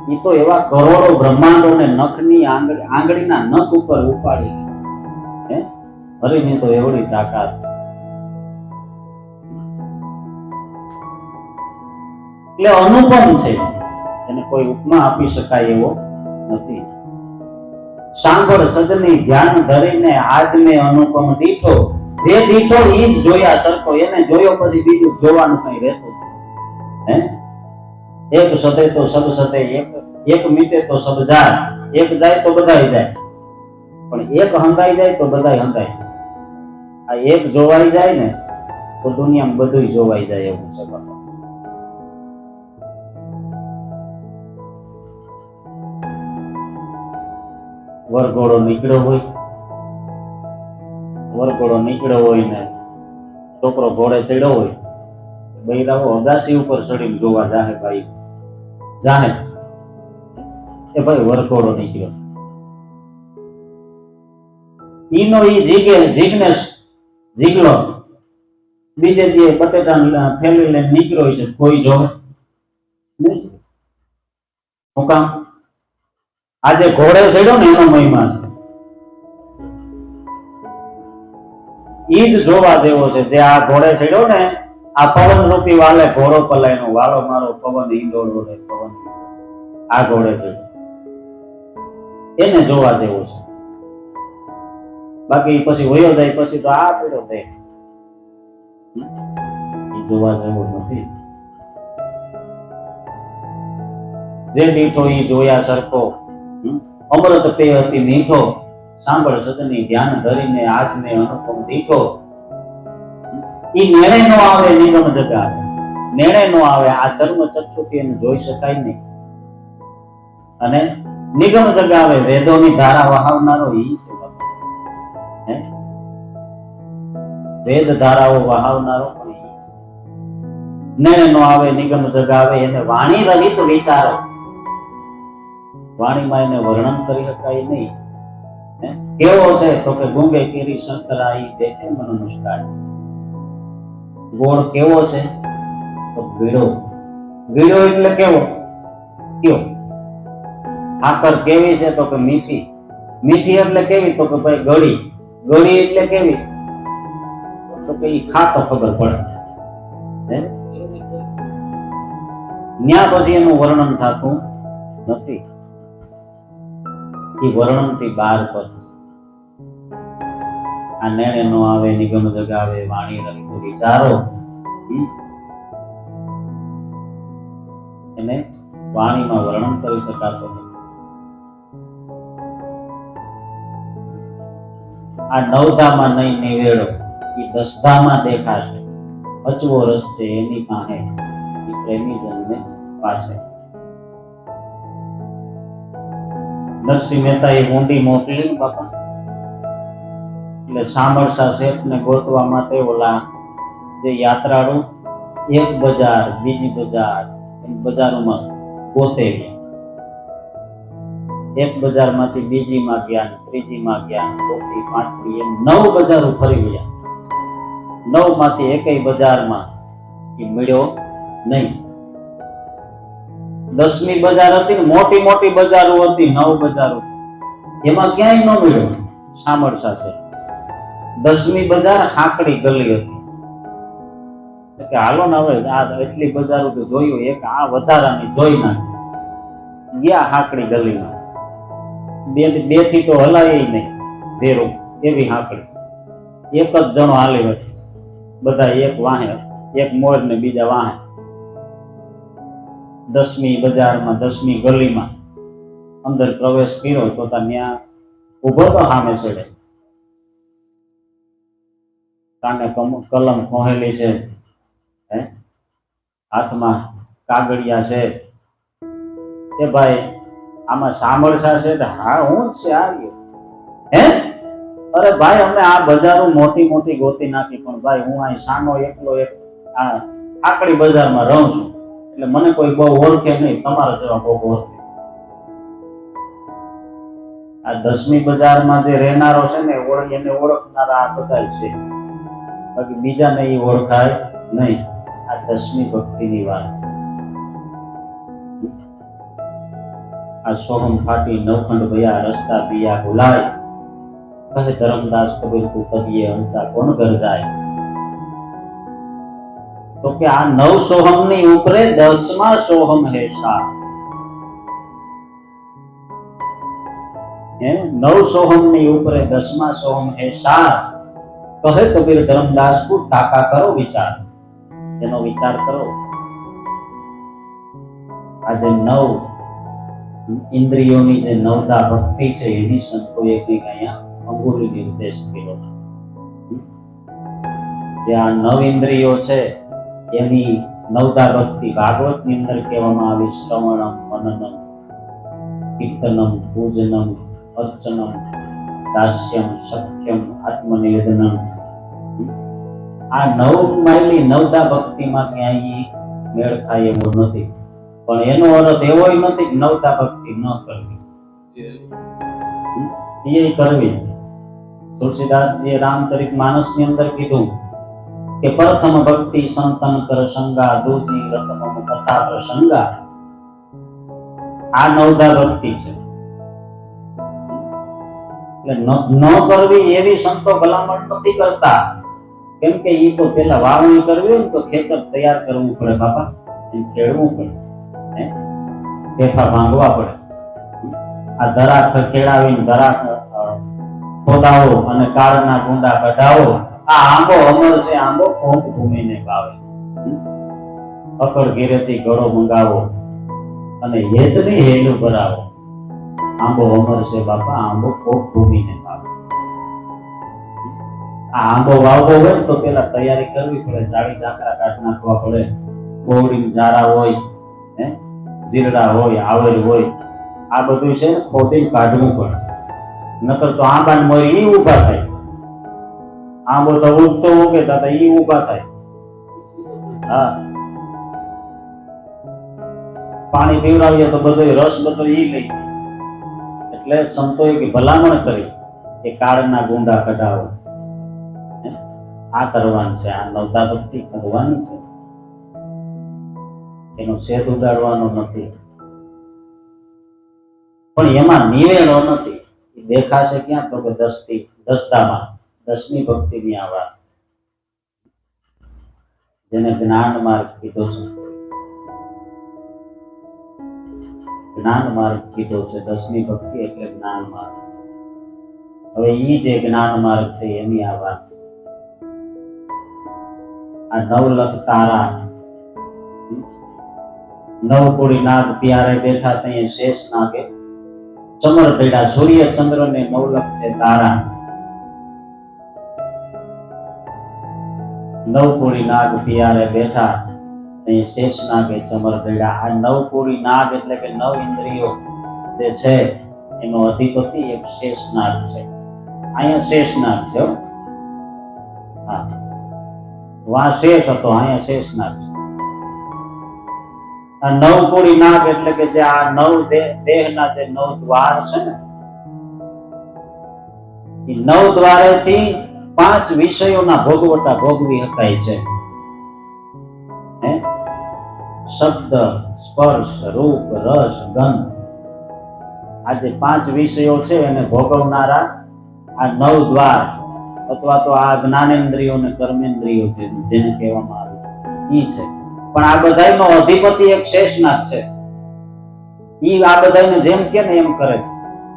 ઈ તો એવા કરોડો બ્રહ્માંડો ને નખની આંગળીના નખ ઉપર ઉપાડી હરિની તો એવડી તાકાત છે એટલે અનુપમ છે એને કોઈ ઉપમા આપી શકાય એવો નથી સાંભળ સજની ધ્યાન ધરીને આજ ને અનુપમ દીઠો જે દીઠો ઈ જ જોયા સરખો એને જોયો પછી બીજું જોવાનું કઈ રહેતું હે એક સદે તો સબ સદે એક મીટે તો સબ જાય એક જાય તો બધાય જાય પણ એક હંધાઈ જાય તો બધાય હંધાય આ એક જોવાઈ જાય ને તો દુનિયામાં બધું જોવાઈ જાય એવું છે બાપા વરઘોડો નીકળ્યો હોય ને છોકરો ઘોડે ચડ્યો હોય બૈરાઓ અગાસી ઉપર ચડીને જોવા જાહે ભાઈ જાહે એ ભાઈ વરઘોડો નીકળ્યો ઈનો ઈ જીગલો બીજે દી બટેટા થેલી લઈને નીકળ્યો છે કોઈ જોવે નહીં હું કામ આજે ઘોડે ચડ્યો ને એનો મહિમા છે ઈ જ જોવા જેવો છે જે આ ઘોડે ચડ્યો ને આ પવન રૂપી વાલે ઘોડો પલાયનો વાળો મારો પવન ઈંડોળો રે પવન આ ઘોડે ચડ્યો એને જોવા જેવો છે બાકી પછી વયો જાય પછી તો આ પેડો થાય ઈ જોવા જેવો નથી જે દીઠો ઈ જોયા સરખો અમૃત પે અતિ મીઠો સાંભળ સજની ધ્યાન ધરીને આજ ને અનુપમ દીઠો ઈ નેણે નો આવે નિગમ જગા નેણે નો આવે આ ચર્મ ચક્ષુથી એને જોઈ શકાય નહીં અને નિગમ જગાવે વેદોની ધારા વહાવનારો ઈ છે હે વેદ ધારાઓ વહાવનારો પણ ઈ છે નેણે નો આવે નિગમ જગાવે એને વાણી રહિત વિચારો વાણીમાં એને વર્ણન કરી શકાય નહીં કેવો છે તો કે ગુંગે કેરી શંકરા ઈ બેઠે મન મુસ્કાન. ગોળ કેવો છે તો ગીડો. ગીડો એટલે કેવો? કયો? આકર કેવી છે તો કે મીઠી. મીઠી એટલે કેવી તો કે ભાઈ ગળી. ગળી એટલે કેવી તો કે ઈ ખાતો ખબર પડે. ન્યા પછી એનું વર્ણન થતું નથી. એ વર્ણન થી 12 પદ છે. આ નેણે નો આવે, નિગમ જગાવે, વાણી રહિત વિચારો. એને વાણીમાં વર્ણન કરી શકાતો નથી. આ 9ધામાં નહીં નિવેડો, એ 10ધામાં દેખાશે. અચવો રસ છે એની પાસે, એ પ્રેમી જનને પાસે. નરસિંહ મહેતા એ ઊંડી મોકલી ને બાપા, એટલે સામરસા શેઠ ને ગોતવા માટે ઓલા જે યાત્રાળુ એક બજાર બીજી બજાર બજારોમાં ગોતે ગયા. એક બજારમાંથી બીજીમાં ગયા, ત્રીજીમાં ગયા, ચોથી, પાંચમી, એમ 9 બજારો ફરી ગયા. 9 માંથી એકેય બજારમાં એ મળ્યો નહીં. 10મી બજાર હતી ને, મોટી મોટી બજારો હતી, 9 બજારો, એમાં ક્યાંય ન મળ્યો સામરસા છે. 10મી બજાર હાકડી ગલી હતી. કે હાલો ને હવે આ એટલી બજારો તો જોયું, એક આ વધારાની જોઈ નાખી. ગયા હાકડી ગલીમાં, બે થી તો હલાય નહીં ભેરું, એવી હાકડી. એક જ જણો હાલી હતી, બધા એક વાહે, એક મોર ને બીજા વાહે. 10મી બજારમાં 10મી ગલીમાં અંદર પ્રવેશ કર્યો તો ત્યાં ઉભો તો સામે છેડે, કાને કલમ ખોહેલી છે, હાથમાં કાગળિયા છે. એ ભાઈ આમાં સામરસા છે? હા હું જ છે. આ હે? અરે ભાઈ અમે આ બજારો મોટી મોટી ગોતી નાખી, પણ ભાઈ હું અહીં સાનો એકલો એક આ આકડી બજારમાં રહું છું, એટલે મને કોઈ બહુ ઓળખે નહીં, તમારા જેવા બહુ ઓળખે. આ 10મી બજારમાં જે રહેનારો છે ને, એને ઓળખનારા આ બધા છે, બાકી બીજાને એ ઓળખાય નહીં. આ 10મી ભક્તિની વાત છે. આ સોહમ ફાટી નવખંડ ભયા, રસ્તા દિયા ભુલાય, કહે ધર્મદાસ કબીર કો તબિયે હંસા કોણ ઘર જાય. તો કે આ 9 સોહમ ની ઉપરે 10મા સોહમ હે શાહ. 9 સોહમ ની ઉપરે 10મા સોહમ હે શાહ. કહે કબીર ધર્મદાસ કો તાકા કરો વિચાર. એનો વિચાર કરો. આજે 9 ઇન્દ્રિયોની જે 9ધા ભક્તિ છે, એની સંતોએ કંઈક અહીંયા અંગુલી નિર્દેશ કર્યો છે. જે આ 9 ઇન્દ્રિયો છે એની 9ધા ભક્તિ ભાગવતની અંદર કહેવામાં આવી: શ્રવણમ, મનનમ, કીર્તનમ, પૂજનમ, અર્ચનમ, દાસ્યમ, સખ્યમ, આત્મનિવેદનમ. આ 9 માયલી 9ધા ભક્તિમાં ક્યાંય મેળ ખાય એવો નથી. પણ એનો અર્થ એવો નથી કે 9ધા ભક્તિ ન કરવી, એ કરવી. તુલસીદાસજીએ રામચરિતમાનસની અંદર કીધું કે પ્રથમ ભક્તિ સંતન કર સંગા, દૂજી રતમમ કથા પ્રસંગા. આ 9ધા ભક્તિ છે. એટલે ન કરવી એવી સંતો ભલામણ નથી કરતા, કેમ કે એ તો પેલા વાવણી કરવી હોય ને તો ખેતર તૈયાર કરવું પડે બાપા, ખેડવું પડે, ઢેફા ભાંગવા પડે. આ દરાક ખેડાવીને દરાક ખોદાવો અને કાળના ગુંડા કઢાવો. આ આંબો અમર છે, આંબો કોક ભૂમિને ભાવે. અકળ ઘેરેથી ઘડો મંગાવો અને હેતની હેલું ભરાવો. આંબો અમર છે બાપા, આંબો કોક ભૂમિને ભાવે. આ આંબો વાવવો હોય તો પેલા તૈયારી કરવી પડે, જાળી ઝાકરા કાઢ નાખવા પડે, ગોવડી ઝાડા હોય, જીરડા હોય, આવેર હોય, આ બધું છે ને ખોદીને કાઢવું પડે. નકર તો આંબા ને મરી ઈ ઉભા થાય. આંબો તો ઉગતો ઉગે તો ઈ ઉભા થાય. હા, પાણી પીવડાવીએ તો બધો રસ બધો ઈ લઈ. એટલે સંતોએ કે ભલામણ કરી એ કાળના ગુંડા કઢાવો, આ કરવાનું છે, આ નવતા ભક્તિ કરવાની છે, એનો છેદ ઉડાડવાનો નથી. પણ એમાં નિવેડો નથી. દેખાશે ક્યાં? તો કે દસતામાં 10મી ભક્તિની આ વાત છે, જેને જ્ઞાન માર્ગ કીધો છે. જ્ઞાન માર્ગ કીધો છે, 10મી ભક્તિ એટલે જ્ઞાન માર્ગ. હવે ઈ જે જ્ઞાન માર્ગ છે એની આ વાત છે. આ 9 લખ તારા, 9 કોડી નાગ પ્યારે બેઠા ત્યાં શેષ નાગે ચમર ભેડા. સૂર્ય ચંદ્ર ને 9 લખ છે તારા, 9 કોડી નાગ પ્યારે બેઠા ત્યાં શેષ નાગે ચમર ભેડા. આ 9 કોડી નાગ એટલે કે 9 ઇન્દ્રિયો જે છે એનો અધિપતિ એક શેષ નાગ છે. અહીંયા શેષ નાગ છે. હા, વા શેષ હતો, અહીંયા શેષ નાગ છે. આ 9 કોડી નાગ એટલે કે જે આ 9 દેહના જે 9 દ્વાર છે ને, એ 9 દ્વારેથી 5 વિષયોના ભોગવટા ભોગવી શકાય છે. શબ્દ, સ્પર્શ, રૂપ, રસ, ગંધ, આ જે 5 વિષયો છે એને ભોગવનારા આ 9 દ્વાર અથવા તો આ જ્ઞાનેન્દ્રિયો ને કર્મેન્દ્રિયો જેને કહેવામાં આવે છે ઈ છે. પણ આ બધાયનો અધિપતિ એક શેષનાગ છે. ઈ આ બધાયને જેમ કે ને એમ કરે છે.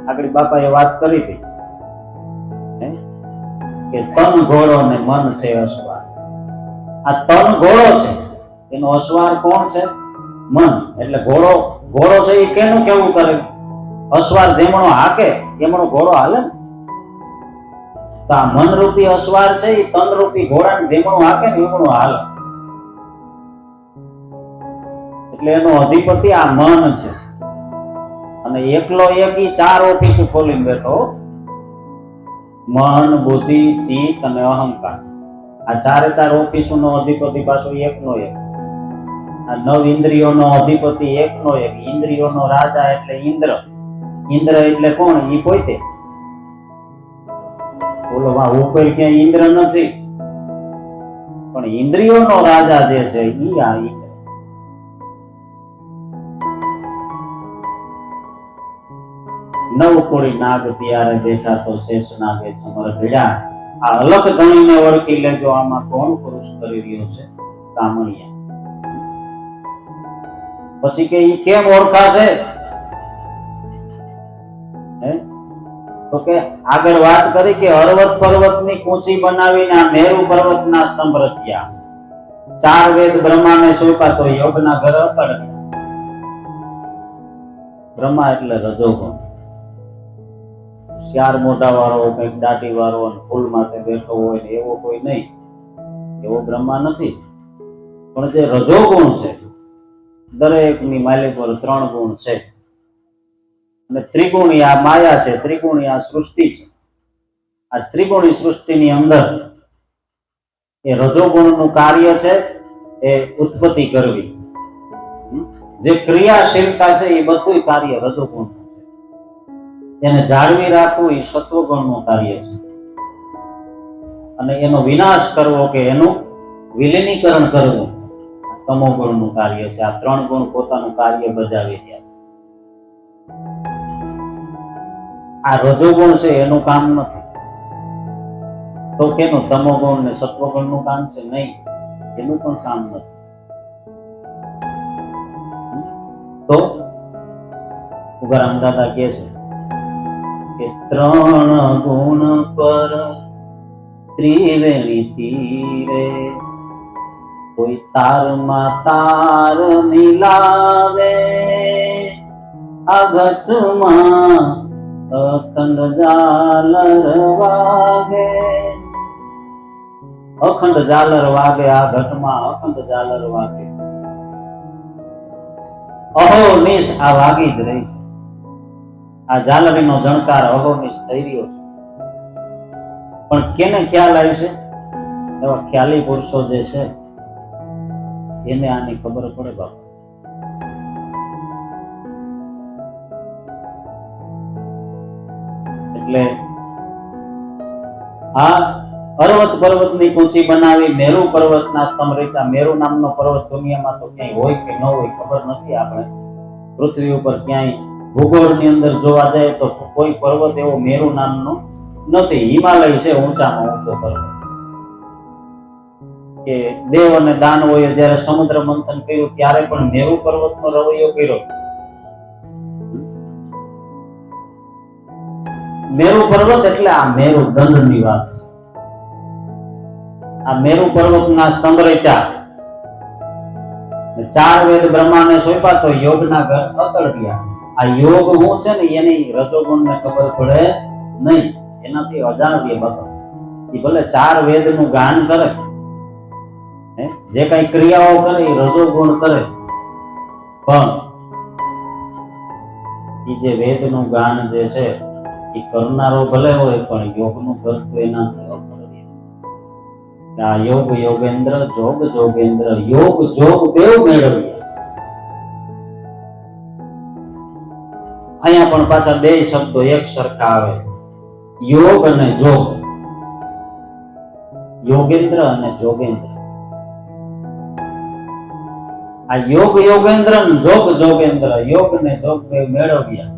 આગળ બાપાએ વાત કરી હતી કે તન ઘોડો ને મન છે અસવાર. આ તન ઘોડો છે, એનો અસવાર કોણ છે? મન. એટલે ઘોડો છે એ કેનું કેવું કરે? અસવાર જેમણો હાકે એમણો ઘોડો હાલે ને. તો આ મન રૂપી અસવાર છે એ તન રૂપી ઘોડાને જેમણો હાકે ને એમણો હાલે. એટલે એનો અધિપતિ આ મન છે. અને એકલો એક ઈ 4 ઓફિસો ખોલીને બેઠો. મન, બુદ્ધિ, ચિત્ત અને અહંકાર. આ 4 ઓફિસોનો અધિપતિ પાછો એકનો એક. આ 9 ઇન્દ્રિયોનો અધિપતિ એકનો એક. ઇન્દ્રિયોનો રાજા એટલે ઇન્દ્ર. ઇન્દ્ર એટલે કોણ? ઈ પોતે. બોલો, ઉપર ક્યાંય ઇન્દ્ર નથી, પણ ઇન્દ્રિયોનો રાજા જે છે ઈ આ ઇન્દ્ર. નવ કોડી નાગ પ્યારે બેઠા તો શેષ નાગે ચમર ભેડા. આ અલખ ધણીને ઓળખી લેજો, આમાં કોણ પુરુષ કરી રહ્યો છે? કામણિયા. પછી કે ઈ કેમ ઓળખાશે? તો કે આગળ વાત કરી કે અરવત પર્વતની કૂંચી બનાવીને આ મેરુ પર્વતના સ્તંભ રચ્યા. 4 વેદ બ્રહ્માને સોંપ્યા તો યોગના ઘર અકળ. બ્રહ્મા એટલે રજોગુણ. 4 મોઢા વાળો, કઈક દાઢી વાળો અને ફૂલ માથે બેઠો હોય ને એવો કોઈ નહીં. એવો બ્રહ્મા નથી. પણ જે રજોગુણ છે, દરેકની માલિક પર 3 ગુણ છે. અને ત્રિગુણી આ માયા છે, ત્રિગુણી આ સૃષ્ટિ છે. આ ત્રિગુણી સૃષ્ટિની અંદર એ રજોગુણનું કાર્ય છે એ ઉત્પત્તિ કરવી. જે ક્રિયાશીલતા છે એ બધું કાર્ય રજોગુણનું છે. એને જાળવી રાખવું એ સત્વગુણનું કાર્ય છે. અને એનો વિનાશ કરવો કે એનું વિલીનીકરણ કરવું તમોગુણનું કાર્ય છે. આ 3 ગુણ પોતાનું કાર્ય બજાવી રહ્યા છે. આ રજોગુણ છે એનું કામ નથી. તો કેનું? તમોગુણ ને સત્વગુણનું કામ છે? નહીં, એનું પણ કામ નથી. તો ઉગારામ દાદા કહે છે કે 3 ગુણ પર ત્રિવેણી તીરે કોઈ તારમાં તાર મિલાવે. આ ઘટમાં અખંડ ઝાલર વાગે. અખંડ ઝાલર વાગે. આ ઘટમાં અખંડ ઝાલર વાગે. અહોનિશ આ વાગી જ રહી છે. આ ઝાલરીનો જણકાર અહોનિશ થઈ રહ્યો છે. પણ કેને ખ્યાલ આવ્યો છે? એવા ખ્યાલી પુરુષો જે છે એને આની ખબર પડે બાપા. એટલે આ પર્વત પર્વતની કૂંચી બનાવી મેરુ પર્વતના સ્તંભ રચ્યા. મેરુ નામનો પર્વત દુનિયામાં તો ક્યાંય હોય કે ન હોય ખબર નથી. આપણે પૃથ્વી ઉપર ક્યાંય ભૂગોળની અંદર જોવા જાય તો કોઈ પર્વત એવો મેરુ નામનો નથી. હિમાલય છે ઊંચામાં ઊંચો પર્વત. કે દેવ અને દાનવોએ જ્યારે સમુદ્ર મંથન કર્યું ત્યારે પણ મેરુ પર્વતનો રવૈયો કર્યો. મેરુ પર્વત એટલે આ મેરુ દંડની વાત છે. આ મેરુ પર્વતના સ્તંભ રચ્યા. 4 વેદ બ્રહ્માને સોંપ્યા તો યોગના ઘર અકળ્યા. આ યોગ શું છે ને એની રજોગુણને ખબર પડે નહીં. એનાથી અજાણ બે બાપા. એ ભલે 4 વેદનું ગાન કરે, જે કઈ ક્રિયાઓ કરે એ રજોગુણ કરે, પણ એ જે વેદનું ગાન જે છે એ કરનારો ભલે હોય પણ યોગનું કરતું એનાથી અકળ્ય છે. આ યોગ યોગેન્દ્ર, જોગ જોગેન્દ્ર, યોગ જોગ બેવ મેળવ્યા. અહીંયા પણ પાછા 2 શબ્દો એક સરખા આવે, યોગ અને જોગ. યોગેન્દ્ર અને જોગેન્દ્ર. આ યોગ યોગેન્દ્ર ને જોગ જોગેન્દ્ર, યોગ ને જોગ બે મેળવ્યા.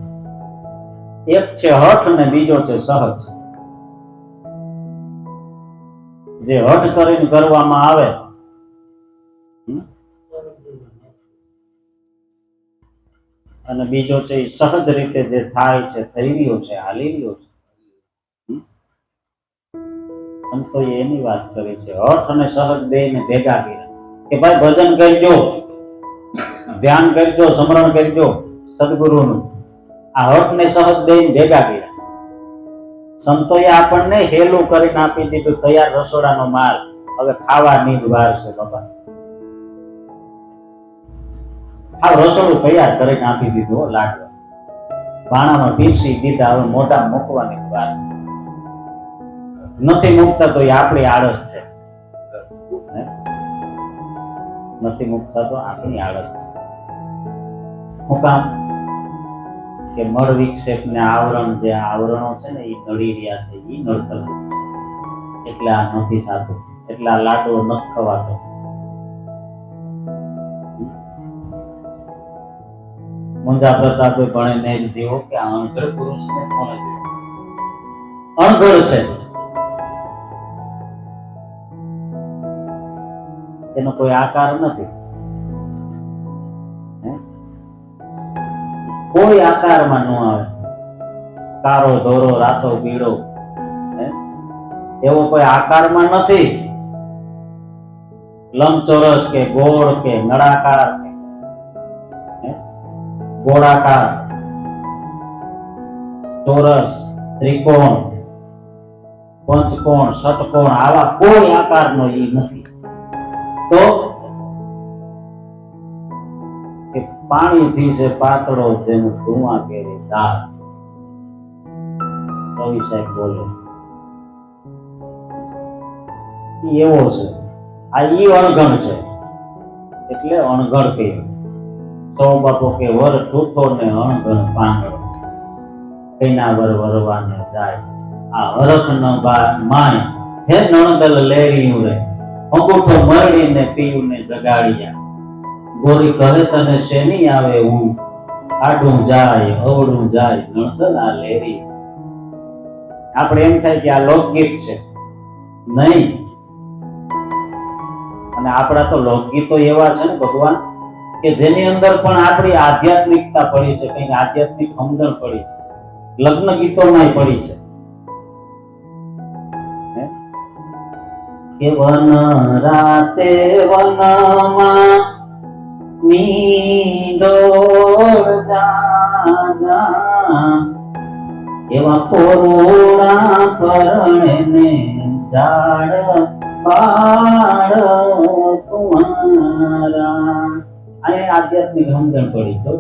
એક છે હઠ ને બીજો છે સહજ. જે હઠ કરીને કરવામાં આવે અને બીજો છે એ સહજ રીતે જે થાય છે, થઈ રહ્યો છે, હાલી રહ્યો છે. સંતો એની વાત કરી છે. હઠ અને સહજ બે ને ભેગા કર્યા કે ભાઈ ભજન કરજો, ધ્યાન કરજો, સ્મરણ કરજો સદગુરુનું. આ હઠ ને સહજ બે ભેગા કર્યા. સંતોએ આપણને હેલું કરીને આપી દીધું તૈયાર રસોડાનો માલ. હવે ખાવાની જ વાર છે બાપા. આ રસોડું તૈયાર કરીને આપી દીધું. લાડવા ભાણામાં પીરસી દીધા. હવે મોઢા મૂકવાની વાર છે. નથી મૂકતા તો એ આપણી આળસ છે. નથી મૂકતા તો આપણી આળસ છે. હું કામ કે મળ વિક્ષેપ ને આવરણ, જે આવરણો છે ને એ નડી રહ્યા છે, એ નડતર એટલે આ નથી થતું, એટલે આ લાડવો ન ખવાતો. મુંજા પ્રતાપે ભણે મેઘ જીવો કે આ અણઘડ પુરુષને કોણે જોયો? અણઘડ છે, એનો કોઈ આકાર નથી. કોઈ આકારમાં ન આવે. કારો ધોરો રાતો પીળો એવો કોઈ આકારમાં નથી. લંબચોરસ કે ગોળ કે નળાકાર કે ગોળાકાર, ચોરસ, ત્રિકોણ, પંચકોણ, ષટકોણ આવા કોઈ આકારનો એ નથી. તો પાણીથી છે પાતળો જેમ ધુઆ કેરે દાળ. રવિ સાહેબ બોલે એવો છે. આ ઈ અણઘડ છે એટલે અણઘડ કહ્યું. સૌ બાપો કે વર ઠૂઠો ને અણઘડ પાંગડો, કઈના વર વરવાને જાય. આ હરખ ન માય હે નણદલ લેરિયું રે, અંગૂઠો મરડીને પીયું ને જગાડ્યા. ગોરી કહે તને શેની આવે હું, આડું જાય અવળું જાય નણદલ આ લેરી. આપણે એમ થાય કે આ લોકગીત છે, નહીં. અને આપણા તો લોકગીતો એવા છે ને ભગવાન કે જેની અંદર પણ આપણી આધ્યાત્મિકતા પડી છે, કંઈક આધ્યાત્મિક સમજણ પડી છે. લગ્ન ગીતોમાં પડી છે કે વન રાતે વનમાં મીંડોળ જા એવા પોરુણા પરણે ને ઝાડ પાડ કુંવારા. આ આધ્યાત્મિક સમજણ પડી તો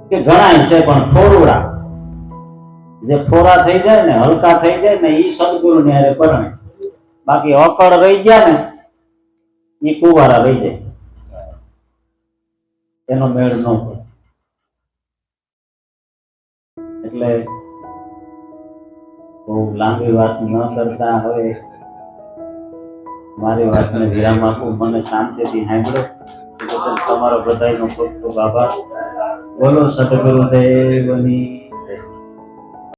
કે ઘણા છે પણ ફોરુડા જે ફોરા થઈ જાય ને, હલકા થઈ જાય ને, ઈ સદગુરુ ને હારે પરણે. બાકી અકળ રહી ગયા ને ઈ કુંવારા રહી જાય, એનો મેળ ન પડે. એટલે બહુ લાંબી વાત ન કરતા હવે મારી વાતને વિરામ આપું. મને શાંતિથી સાંભળો એ બદલ તમારો બધાનો ખૂબ ખૂબ આભાર. બોલો સદગુરુદેવની